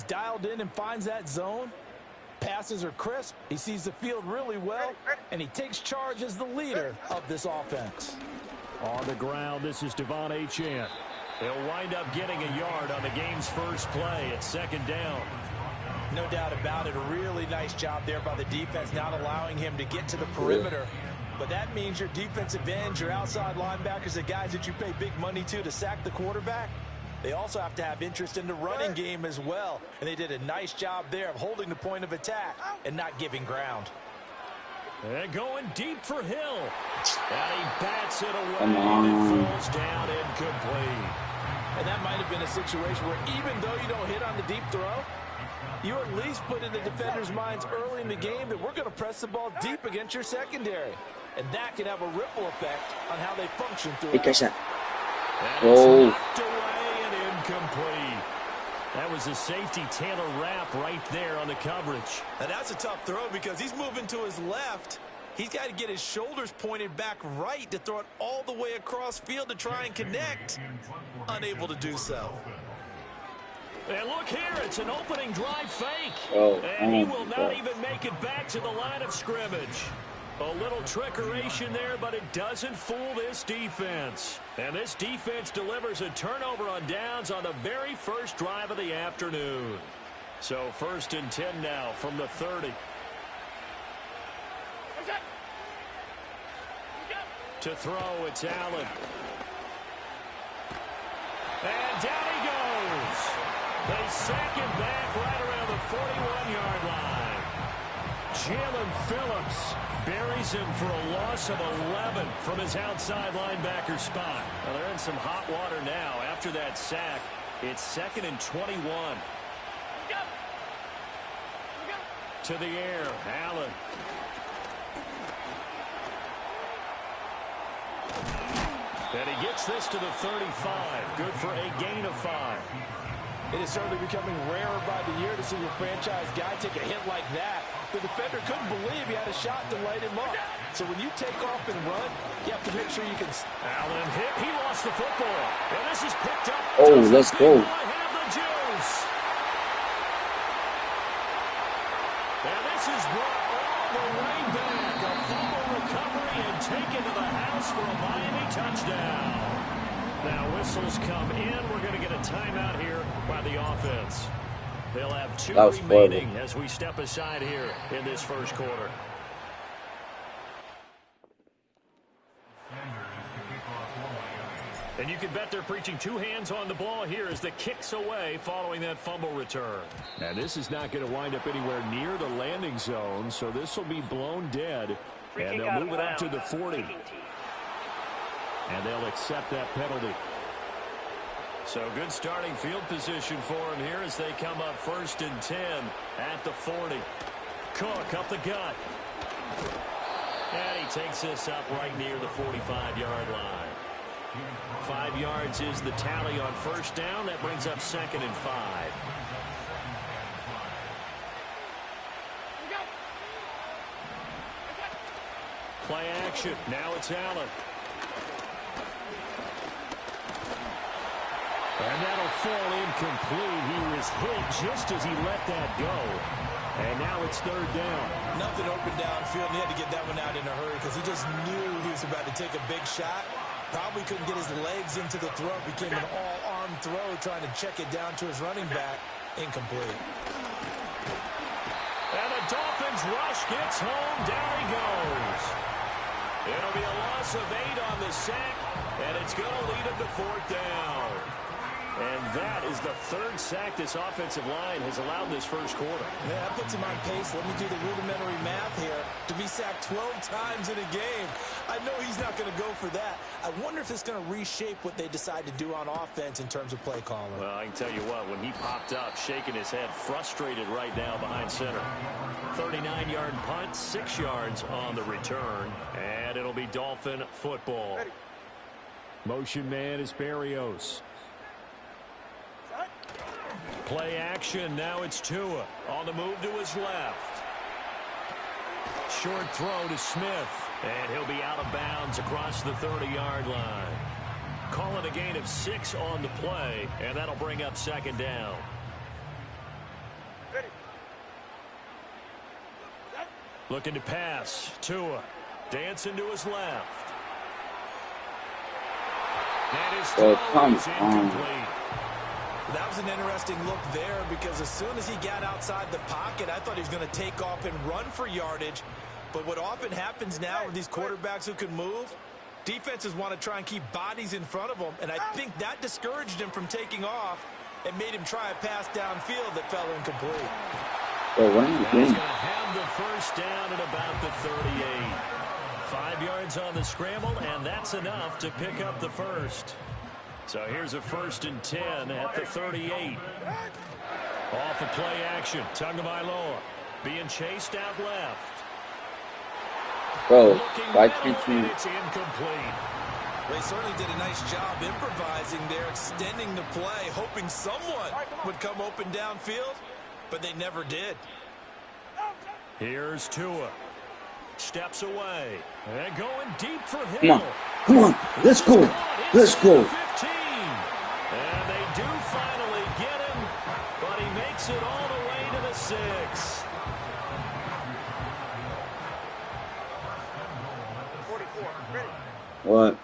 He's dialed in and finds that zone. Passes are crisp. He sees the field really well, and he takes charge as the leader of this offense. On the ground, this is Devon Achane. He'll wind up getting a yard on the game's first play at second down. No doubt about it. A really nice job there by the defense, not allowing him to get to the perimeter. But that means your defensive ends, your outside linebackers, the guys that you pay big money to sack the quarterback, they also have to have interest in the running game as well. And they did a nice job there of holding the point of attack and not giving ground. And going deep for Hill. And he bats it away. And it falls down incomplete. And that might have been a situation where even though you don't hit on the deep throw, you at least put in the defenders' minds early in the game that we're going to press the ball deep against your secondary. And that can have a ripple effect on how they function throughout. Oh. Knocked away and incomplete. That was a safety Taylor Rapp right there on the coverage. And that's a tough throw because he's moving to his left. He's got to get his shoulders pointed back right to throw it all the way across field to try and connect. Unable to do so. And look here, it's an opening drive fake. And he will not even make it back to the line of scrimmage. A little trickeration there, but it doesn't fool this defense. And this defense delivers a turnover on downs on the very first drive of the afternoon. So 1st and 10 now from the 30. To throw, it's Allen. And down he goes. They sack him back right around the 41-yard line. Jalen Phillips buries him for a loss of 11 from his outside linebacker spot. Well, they're in some hot water now. After that sack, it's 2nd and 21. To the air, Allen. And he gets this to the 35. Good for a gain of 5. It is certainly becoming rarer by the year to see your franchise guy take a hit like that. The defender couldn't believe he had a shot to light him up. So when you take off and run, you have to make sure you can... Allen hit. He lost the football. And this is picked up. Oh, let's go. Have the juice. And this is brought all the way back. A fumble recovery and taken to the house for a Miami touchdown. Now whistles come in. We're going to get a timeout here by the offense. They'll have 2 remaining as we step aside here in this first quarter. And you can bet they're preaching 2 hands on the ball here as the kick's away following that fumble return. And this is not going to wind up anywhere near the landing zone, so this will be blown dead. And they'll move it out to the 40. And they'll accept that penalty. So good starting field position for him here as they come up 1st and 10 at the 40. Cook up the gut. And he takes this up right near the 45-yard line. 5 yards is the tally on 1st down. That brings up 2nd and 5. Play action. Now it's Allen. And that'll fall incomplete. He was hit just as he let that go. And now it's 3rd down. Nothing open downfield, and he had to get that one out in a hurry because he just knew he was about to take a big shot. Probably couldn't get his legs into the throw. Became an all-arm throw trying to check it down to his running back. Incomplete. And the Dolphins rush gets home. Down he goes. It'll be a loss of 8 on the sack, and it's going to lead him to 4th down. And that is the 3rd sack this offensive line has allowed this first quarter. Yeah, that puts him on pace. Let me do the rudimentary math here. To be sacked 12 times in a game, I know he's not going to go for that. I wonder if it's going to reshape what they decide to do on offense in terms of play calling. Well, I can tell you what, when he popped up, shaking his head, frustrated right now behind center. 39-yard punt, 6 yards on the return, and it'll be Dolphin football. Motion man is Berrios. Play action. Now it's Tua on the move to his left. Short throw to Smith. And he'll be out of bounds across the 30-yard line. Call it a gain of 6 on the play. And that'll bring up 2nd down. Looking to pass. Tua dancing to his left. And his throw is incomplete. That was an interesting look there because as soon as he got outside the pocket, I thought he was going to take off and run for yardage. But what often happens now with these quarterbacks who can move, defenses want to try and keep bodies in front of them, and I think that discouraged him from taking off and made him try a pass downfield that fell incomplete. He's going to have the first down at about the 38. 5 yards on the scramble, and that's enough to pick up the first. So here's a 1st and 10 at the 38. Off of play action, Tagovailoa being chased out left. Bro, why can't you? It's incomplete. They certainly did a nice job improvising there, extending the play, hoping someone would come open downfield, but they never did. Here's Tua. Steps away. And going deep for him. Come on. Come on. Let's go. Let's go. 15. And they do finally get him, but he makes it all the way to the 6. 44. Ready. What?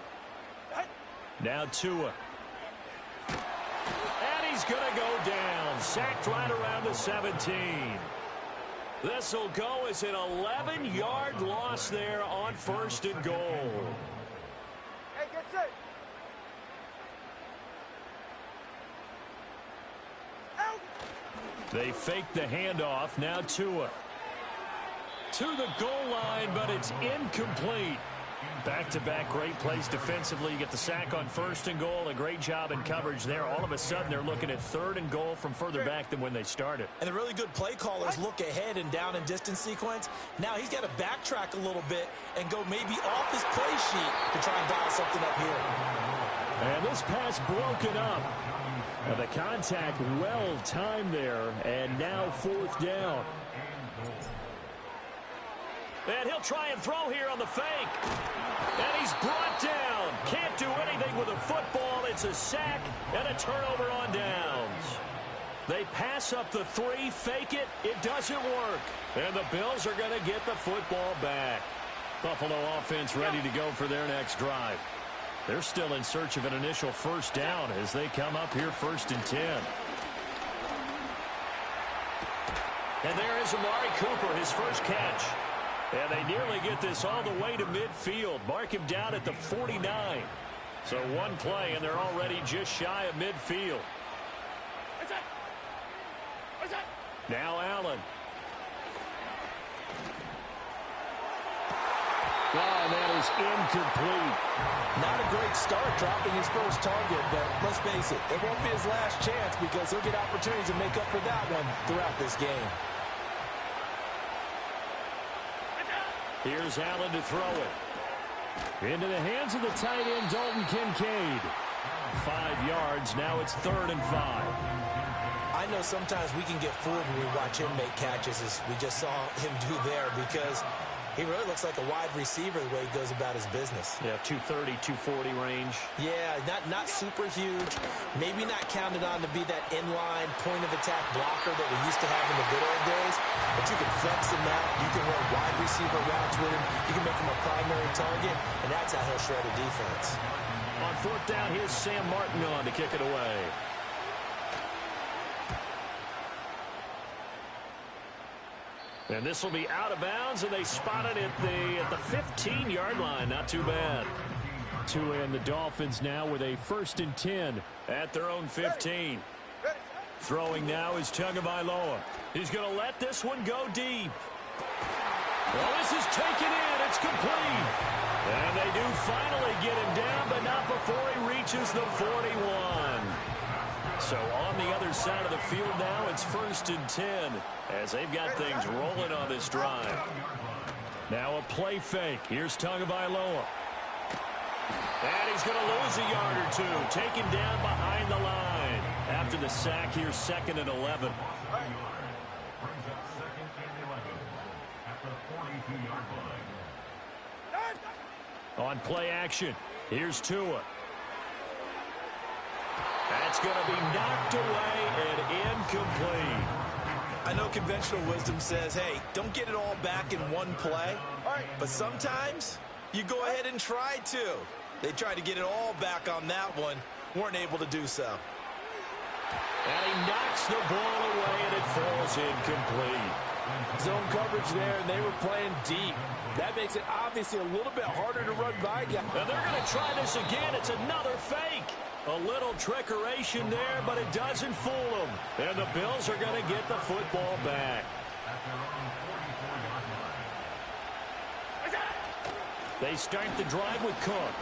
Now Tua. And he's going to go down. Sacked right around the 17. This will go as an 11-yard loss there on 1st and goal. Hey, get set. Out. They fake the handoff. Now Tua. To the goal line, but it's incomplete. Back-to-back great plays defensively. You get the sack on 1st and goal. A great job in coverage there. All of a sudden, they're looking at 3rd and goal from further back than when they started. And the really good play callers look ahead and down and distance sequence. Now he's got to backtrack a little bit and go maybe off his play sheet to try and dial something up here. And this pass broken up. The contact well timed there. And now 4th down. And he'll try and throw here on the fake. And he's brought down. Can't do anything with a football. It's a sack and a turnover on downs. They pass up the 3, fake it. It doesn't work. And the Bills are going to get the football back. Buffalo offense ready to go for their next drive. They're still in search of an initial 1st down as they come up here 1st and 10. And there is Amari Cooper, his first catch. And they nearly get this all the way to midfield. Mark him down at the 49. So one play, and they're already just shy of midfield. Now Allen. Oh, and that is incomplete. Not a great start dropping his first target, but let's face it, it won't be his last chance because he'll get opportunities to make up for that one throughout this game. Here's Allen to throw it. Into the hands of the tight end, Dalton Kincaid. 5 yards. Now it's 3rd and 5. I know sometimes we can get fooled when we watch him make catches, as we just saw him do there, because he really looks like a wide receiver the way he goes about his business. Yeah, 230, 240 range. Yeah, not super huge. Maybe not counted on to be that inline point-of-attack blocker that we used to have in the good old days. But you can flex him out. You can run wide receiver routes with him. You can make him a primary target, and that's how he'll shred a defense. On 4th down, here's Sam Martin on to kick it away. And this will be out of bounds, and they spot it at the 15-yard line. Not too bad. Tua and the Dolphins now with a 1st and 10 at their own 15. Throwing now is Tagovailoa. He's going to let this one go deep. Well, this is taken in. It's complete. And they do finally get him down, but not before he reaches the 41. So on the other side of the field now, it's 1st and 10 as they've got things rolling on this drive. Now a play fake. Here's Tagovailoa. And he's going to lose a yard or two. Taken down behind the line. After the sack, here's 2nd and 11. On play action, here's Tua. That's going to be knocked away and incomplete. I know conventional wisdom says, hey, don't get it all back in one play. But sometimes you go ahead and try to. They tried to get it all back on that one. Weren't able to do so. And he knocks the ball away, and it falls incomplete. Zone coverage there, and they were playing deep. That makes it obviously a little bit harder to run by guys. And they're going to try this again. It's another fake. A little trickeration there, but it doesn't fool them. And the Bills are going to get the football back. They start the drive with Cook.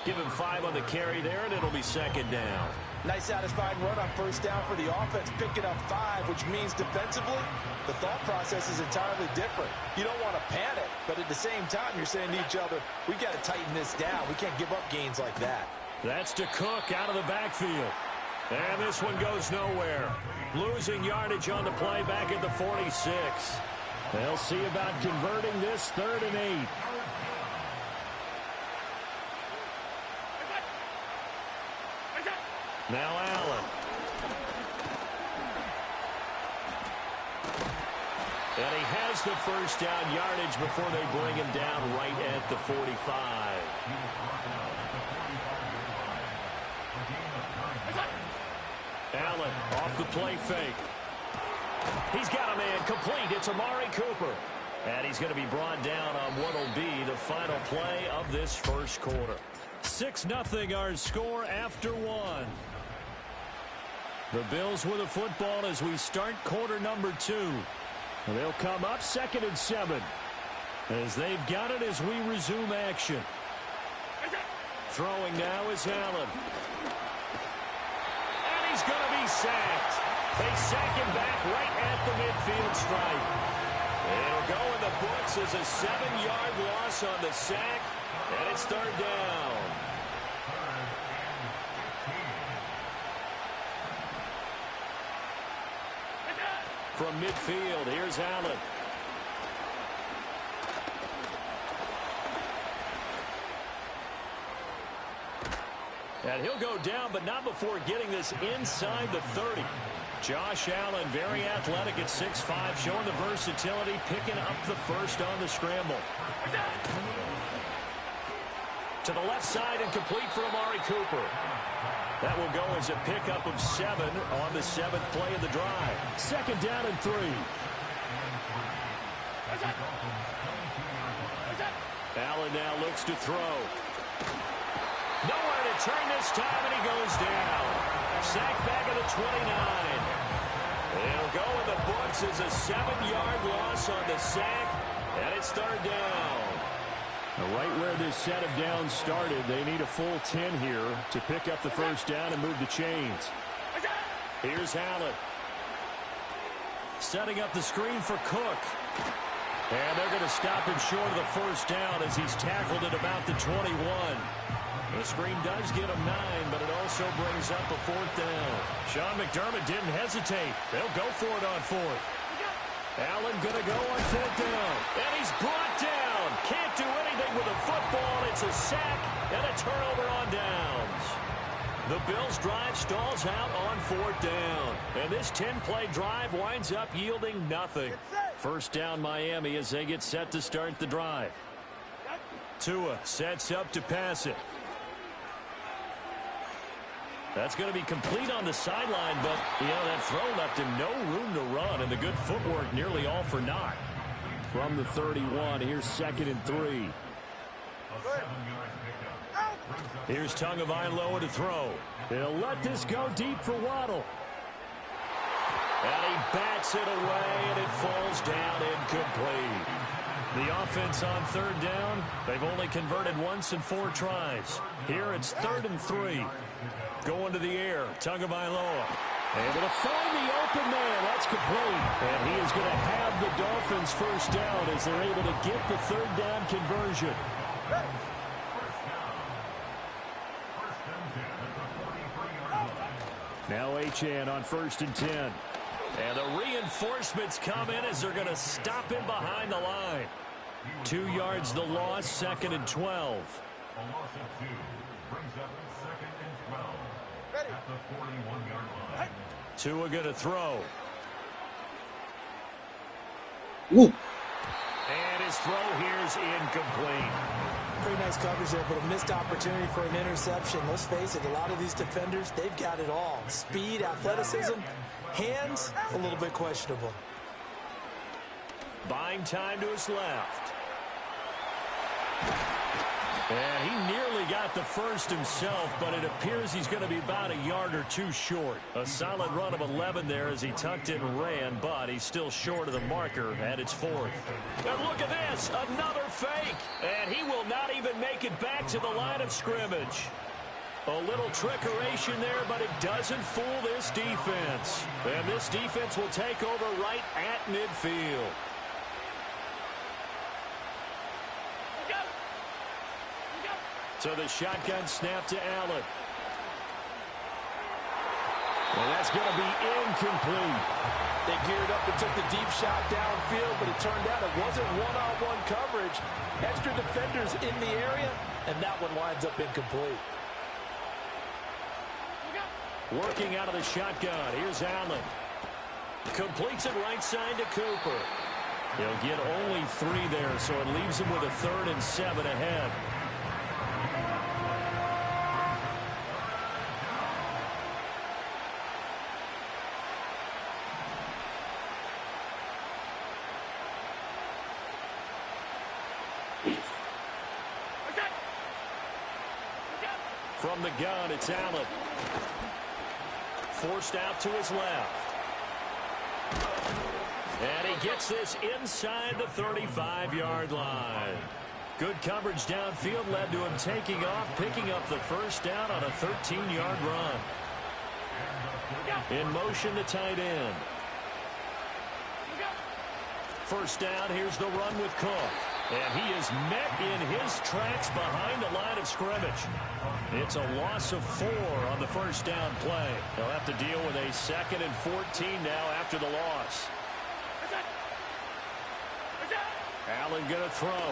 Give him 5 on the carry there, and it'll be second down. Nice satisfying run on first down for the offense, picking up 5, which means defensively, the thought process is entirely different. You don't want to panic, but at the same time, you're saying to each other, we got to tighten this down. We can't give up gains like that. That's to Cook out of the backfield. And this one goes nowhere. Losing yardage on the play back at the 46. They'll see about converting this 3rd and 8. Now Allen. And he has the first down yardage before they bring him down right at the 45. Allen off the play fake. He's got a man complete. It's Amari Cooper. And he's going to be brought down on what will be the final play of this first quarter. 6-0 our score after 1. The Bills with the football as we start quarter number 2. They'll come up 2nd and 7 as they've got it as we resume action. Throwing now is Allen. And he's going to be sacked. They sack him back right at the midfield stripe. It'll go in the books as a 7-yard loss on the sack, and it's 3rd down. From midfield, here's Allen. And he'll go down, but not before getting this inside the 30. Josh Allen, very athletic at 6'5", showing the versatility, picking up the first on the scramble. To the left side and complete for Amari Cooper. That will go as a pickup of 7 on the 7th play of the drive. 2nd down and 3. Allen now looks to throw. Nowhere to turn this time, and he goes down. Sacked back at the 29. It'll go in the books as a 7-yard loss on the sack, and it's 3rd down. Right where this set of downs started, they need a full 10 here to pick up the first down and move the chains. Here's Allen. Setting up the screen for Cook. And they're going to stop him short of the first down as he's tackled at about the 21. The screen does get him 9, but it also brings up a 4th down. Sean McDermott didn't hesitate. They'll go for it on 4th. Allen going to go on 4th down. And he's brought down. Can't do anything with a football. It's a sack and a turnover on downs. The Bills' drive stalls out on 4th down. And this 10-play drive winds up yielding nothing. First down Miami as they get set to start the drive. Tua sets up to pass it. That's going to be complete on the sideline, but, that throw left him no room to run, and the good footwork nearly all for naught. From the 31, here's 2nd and 3. Here's Tagovailoa to throw. He'll let this go deep for Waddle. And he bats it away, and it falls down incomplete. The offense on 3rd down, they've only converted once in 4 tries. Here it's 3rd and 3. Going to the air, Tagovailoa. Able to find the open man. That's complete. And he is going to have the Dolphins first down as they're able to get the 3rd down conversion. Now Achane on 1st and 10. And the reinforcements come in as they're going to stop him behind the line. 2 yards the loss, 2nd and 12. A loss of 2 brings up 2nd and 12 at the 41-yard line. Tua going to throw. Ooh. And his throw here is incomplete. Pretty nice coverage there, but a missed opportunity for an interception. Let's face it, a lot of these defenders, they've got it all. Speed, athleticism, hands, a little bit questionable. Buying time to his left. And he nearly got the first himself, but it appears he's going to be about a yard or two short. A solid run of 11 there as he tucked it and ran, but he's still short of the marker, and it's fourth. And look at this, another fake. And he will not even make it back to the line of scrimmage. A little trickeration there, but it doesn't fool this defense. And this defense will take over right at midfield. So the shotgun snap to Allen. And that's going to be incomplete. They geared up and took the deep shot downfield, but it turned out it wasn't one-on-one coverage. Extra defenders in the area, and that one winds up incomplete. Working out of the shotgun. Here's Allen. Completes it right side to Cooper. He'll get only 3 there, so it leaves him with a 3rd and 7 ahead. From the gun, it's Allen. Forced out to his left. And he gets this inside the 35-yard line. Good coverage downfield led to him taking off, picking up the first down on a 13-yard run. In motion, the tight end. First down, here's the run with Cook. And he is met in his tracks behind the line of scrimmage. It's a loss of 4 on the first down play. They'll have to deal with a 2nd and 14 now after the loss. Allen going to throw.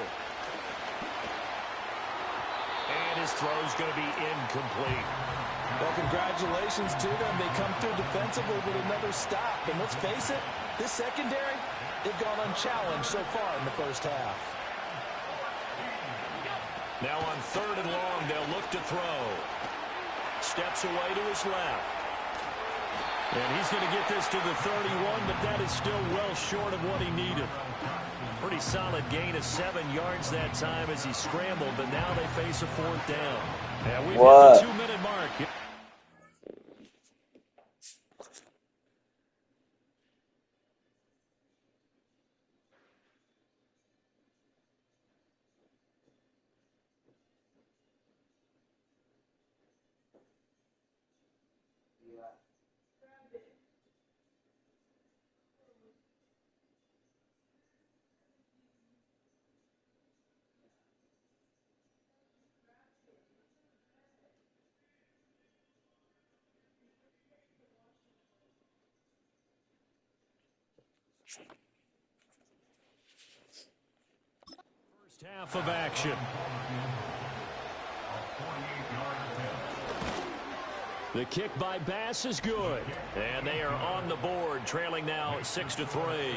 And his throw is going to be incomplete. Well, congratulations to them. They come through defensively with another stop. And let's face it, this secondary, they've gone unchallenged so far in the first half. Now on 3rd and long, they'll look to throw. Steps away to his left. And he's going to get this to the 31, but that is still well short of what he needed. Pretty solid gain of 7 yards that time as he scrambled, but now they face a 4th down. And we've hit the 2-minute mark. First half of action. The kick by Bass is good. And they are on the board, trailing now 6-3.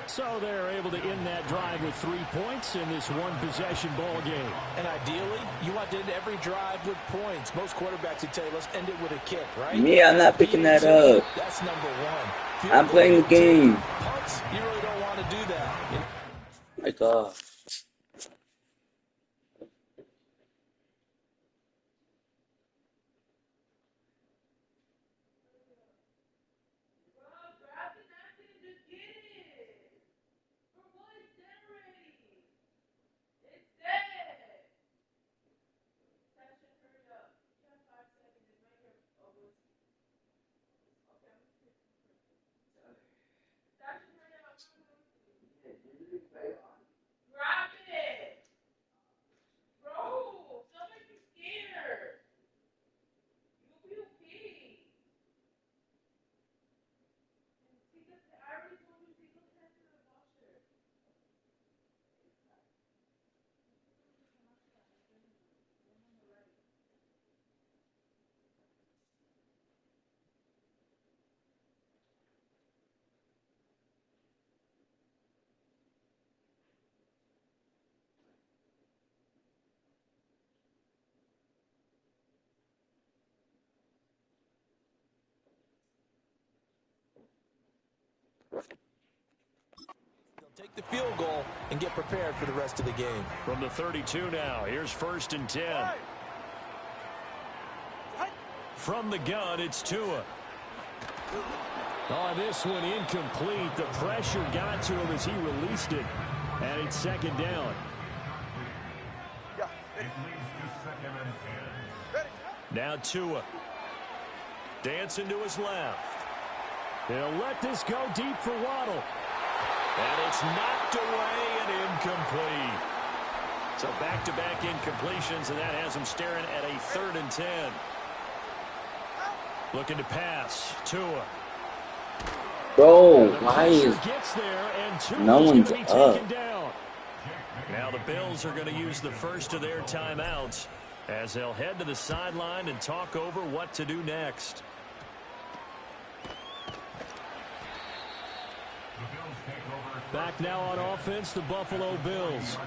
So they're able to end that drive with 3 points in this one-possession ball game. And ideally, you want to end every drive with points. Most quarterbacks would tell you, let's end it with a kick, right? Me, I'm not picking that up. That's number 1. I'm playing the game. Punts, you really don't want to do that. My God. Take the field goal and get prepared for the rest of the game. From the 32 now, here's 1st and 10. From the gun, it's Tua. Oh, this one incomplete. The pressure got to him as he released it. And it's 2nd down. Now Tua. Dancing to his left. He'll let this go deep for Waddle. And it's knocked away and incomplete. So back-to-back incompletions, and that has him staring at a 3rd and 10. Looking to pass. Tua. Bro, why is gets there and Tua's no one's gonna be up? taken down. Now the Bills are going to use the first of their timeouts as they'll head to the sideline and talk over what to do next. Back now on offense, the Buffalo Bills.